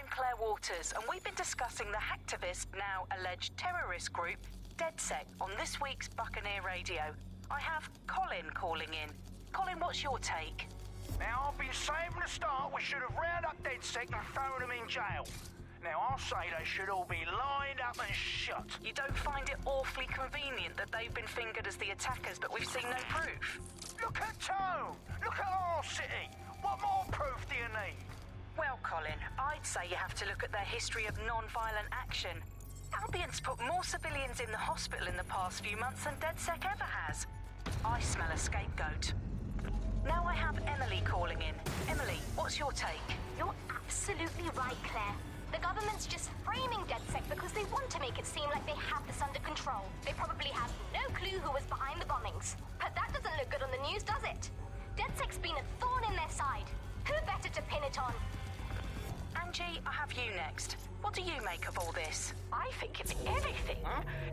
I'm Claire Waters, and we've been discussing the hacktivist, now alleged terrorist group, DedSec, on this week's Buccaneer Radio. I have Colin calling in. Colin, what's your take? Now, I've been saying from the start we should have rounded up DedSec and thrown them in jail. Now, I'll say they should all be lined up and shot. You don't find it awfully convenient that they've been fingered as the attackers, but we've seen no proof? Look at Tone! Look at our city! What more proof do you need? Well, Colin, I'd say you have to look at their history of non-violent action. Albion's put more civilians in the hospital in the past few months than DedSec ever has. I smell a scapegoat. Now I have Emily calling in. Emily, what's your take? You're absolutely right, Claire. The government's just framing DedSec because they want to make it seem like they have this under control. They probably have no clue who was behind the bombings. But that doesn't look good on the news, does it? DedSec's been a thorn in their side. Who better to pin it on? Angie, I have you next. What do you make of all this? I think if anything,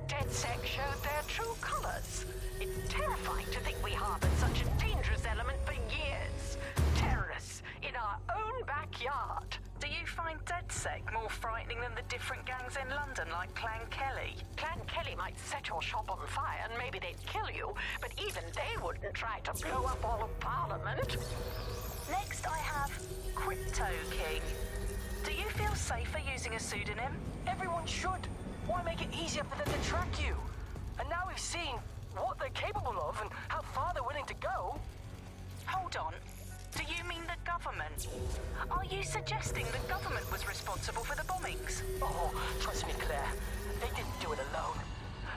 DedSec showed their true colors. It's terrifying to think we harbored such a dangerous element for years. Terrorists in our own backyard. Do you find DedSec more frightening than the different gangs in London like Clan Kelly? Clan Kelly might set your shop on fire and maybe they'd kill you, but even they wouldn't try to blow up all of Parliament. Next I have Crypto King. Do you feel safer using a pseudonym? Everyone should. Why make it easier for them to track you? And now we've seen what they're capable of and how far they're willing to go. Hold on. Do you mean the government? Are you suggesting the government was responsible for the bombings? Oh, trust me, Claire. They didn't do it alone.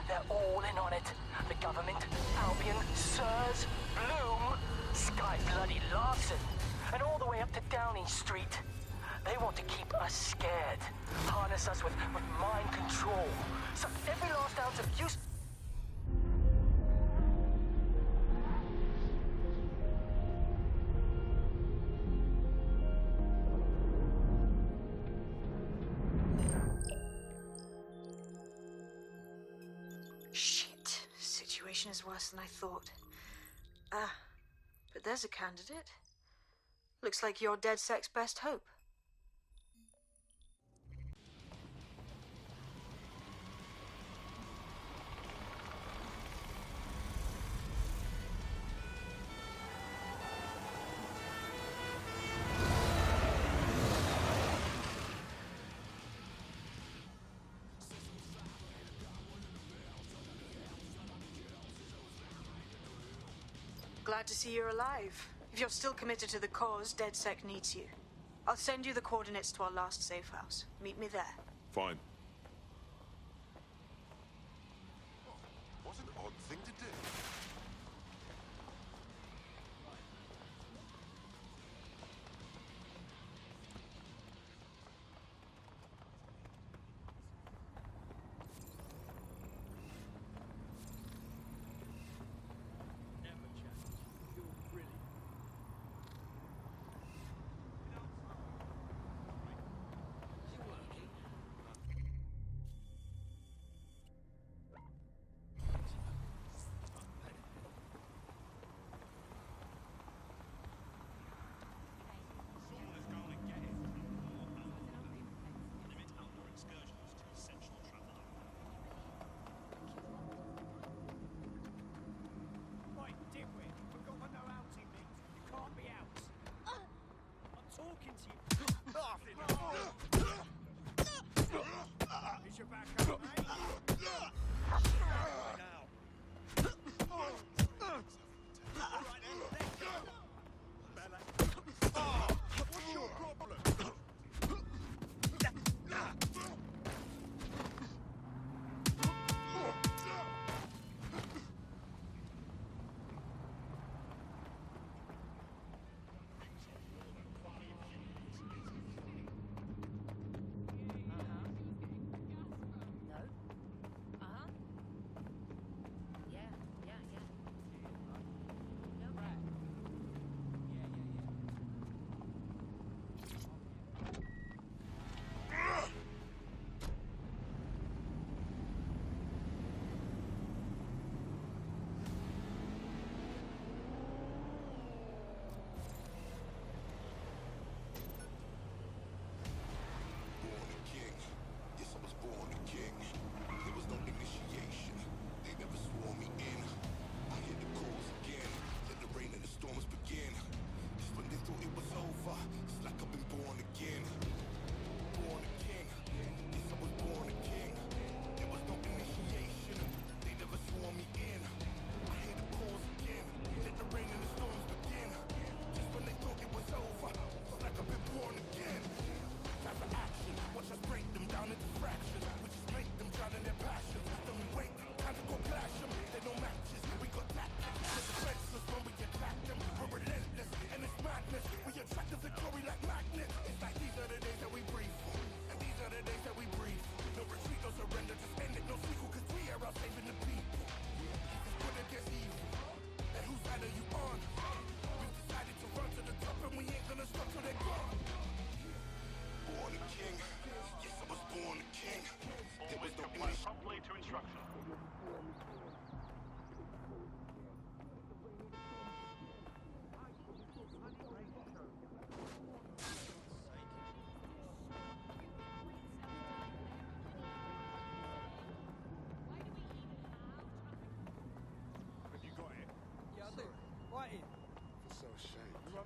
They're all in on it. The government, Albion, Sirs, Bloom, Sky Bloody Larson, and all the way up to Downing Street. They want to keep us scared, harness us with mind control, suck every last ounce of use. Shit. Situation is worse than I thought. But there's a candidate. Looks like you're DedSec's best hope. Glad to see you're alive. If you're still committed to the cause, DedSec needs you. I'll send you the coordinates to our last safe house. Meet me there. Fine. What an odd thing to do.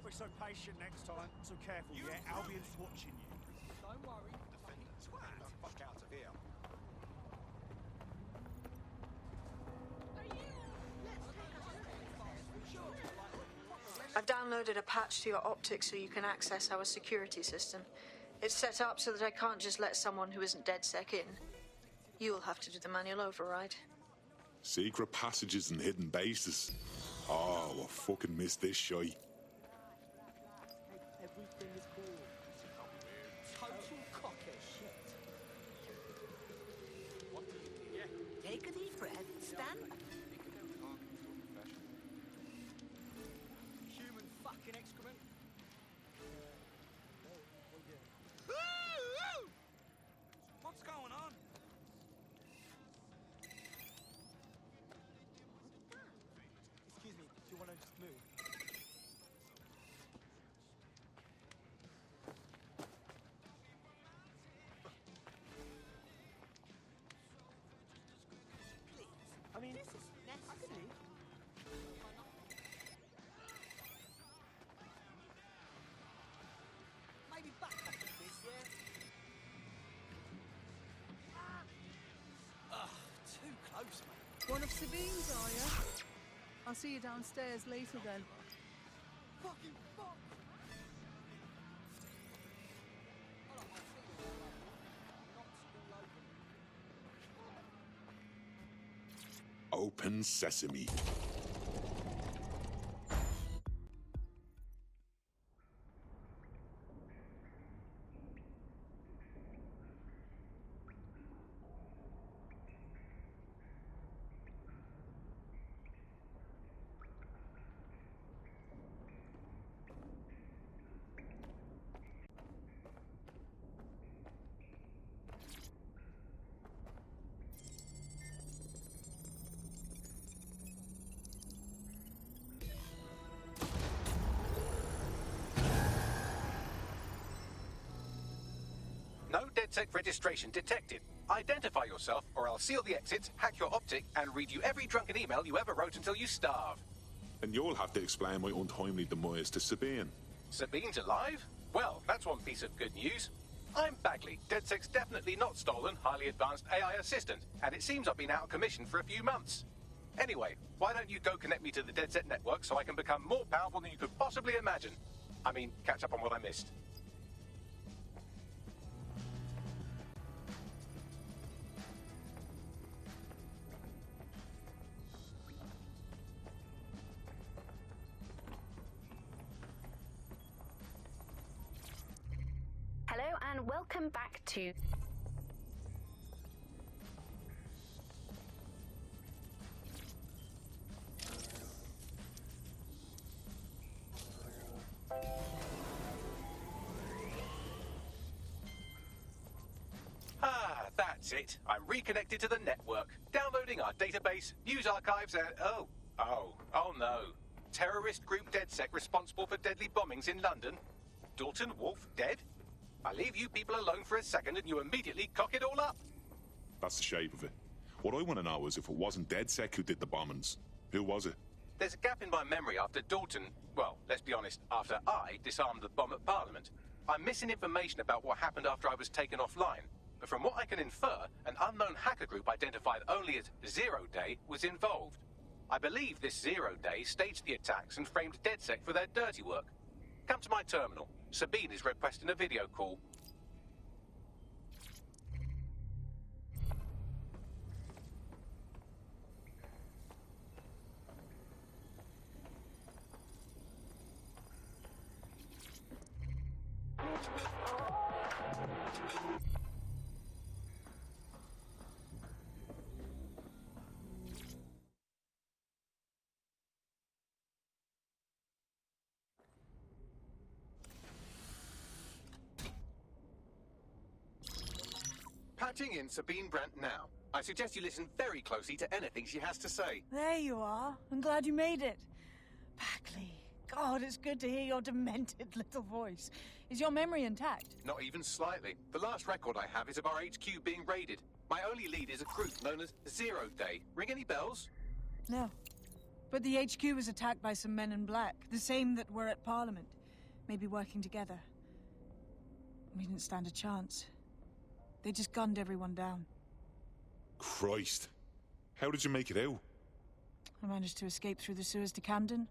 be so patient next time. So careful, yeah? Albion's watching you. Don't worry. Fucking twat. The fuck out of here. I've downloaded a patch to your optics so you can access our security system. It's set up so that I can't just let someone who isn't DedSec in. You'll have to do the manual override. Secret passages and hidden bases. Oh, I fucking missed this shite. Everything is cool. Total cock as shit. What do you do? Take a deep breath, stand up. Human fucking excrement. What's going on? Excuse me, do you want to just move? Please. I mean, this is necessary. I could leave. Maybe back up a bit, yeah? Ugh, too close, mate. One of Sabine's, are you? I'll see you downstairs later then. Fucking fuck! Open sesame. No DedSec registration detected. Identify yourself, or I'll seal the exits, hack your optic, and read you every drunken email you ever wrote until you starve. And you'll have to explain my untimely demise to Sabine. Sabine's alive? Well, that's one piece of good news. I'm Bagley, DedSec's definitely not stolen, highly advanced AI assistant, and it seems I've been out of commission for a few months. Anyway, why don't you go connect me to the DedSec network so I can become more powerful than you could possibly imagine? I mean, catch up on what I missed. Hello and welcome back to... Ah, that's it. I'm reconnected to the network, downloading our database, news archives, and... Oh no. Terrorist group DedSec responsible for deadly bombings in London? Dalton Wolf dead? I leave you people alone for a second and you immediately cock it all up. That's the shape of it. What I want to know is if it wasn't DedSec who did the bombings, who was it? There's a gap in my memory after Dalton, well, let's be honest, after I disarmed the bomb at Parliament. I'm missing information about what happened after I was taken offline. But from what I can infer, an unknown hacker group identified only as Zero Day was involved. I believe this Zero Day staged the attacks and framed DedSec for their dirty work. Come to my terminal. Sabine is requesting a video call. Patching in Sabine Brandt now. I suggest you listen very closely to anything she has to say. There you are. I'm glad you made it. Bagley. God, it's good to hear your demented little voice. Is your memory intact? Not even slightly. The last record I have is of our HQ being raided. My only lead is a group known as Zero Day. Ring any bells? No. But the HQ was attacked by some men in black, the same that were at Parliament. Maybe working together. We didn't stand a chance. They just gunned everyone down. Christ. How did you make it out? I managed to escape through the sewers to Camden.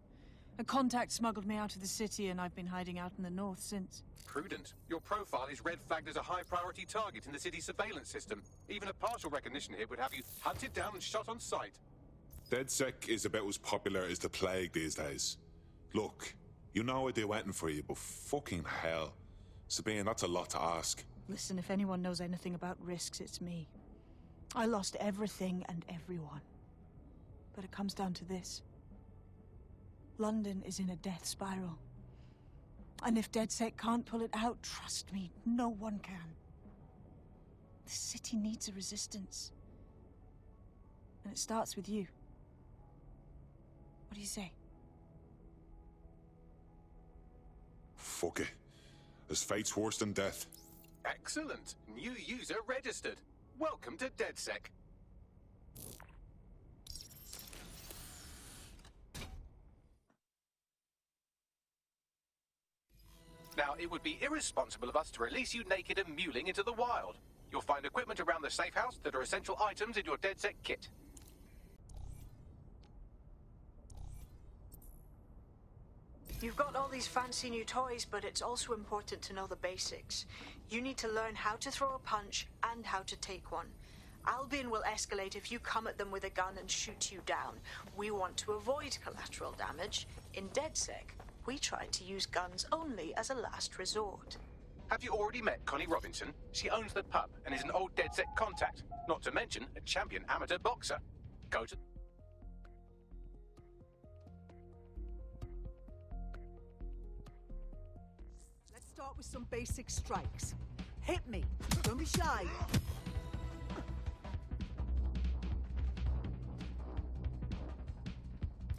A contact smuggled me out of the city, and I've been hiding out in the north since. Prudent. Your profile is red flagged as a high-priority target in the city's surveillance system. Even a partial recognition hit would have you hunted down and shot on sight. DedSec is about as popular as the plague these days. Look, you know I'd do anything for you, but fucking hell. Sabine, that's a lot to ask. Listen, if anyone knows anything about risks, it's me. I lost everything and everyone. But it comes down to this. London is in a death spiral. And if DedSec can't pull it out, trust me, no one can. The city needs a resistance. And it starts with you. What do you say? Fuck it. As fate's worse than death. Excellent. New user registered. Welcome to DedSec. Now, it would be irresponsible of us to release you naked and mewling into the wild. You'll find equipment around the safe house that are essential items in your DedSec kit. You've got all these fancy new toys, but it's also important to know the basics. You need to learn how to throw a punch and how to take one. Albion will escalate if you come at them with a gun and shoot you down. We want to avoid collateral damage. In DedSec, we try to use guns only as a last resort. Have you already met Connie Robinson? She owns the pub and is an old DedSec contact, not to mention a champion amateur boxer. Go to... Let's start with some basic strikes. Hit me. Don't be shy.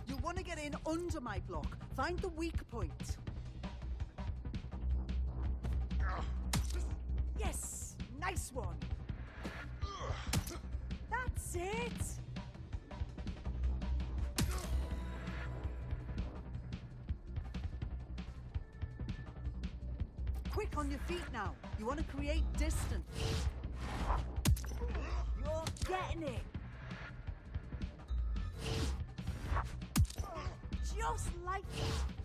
You'll want to get in under my block. Find the weak point. Yes! Nice one! That's it! Quick on your feet now. You want to create distance. You're getting it! Just like that.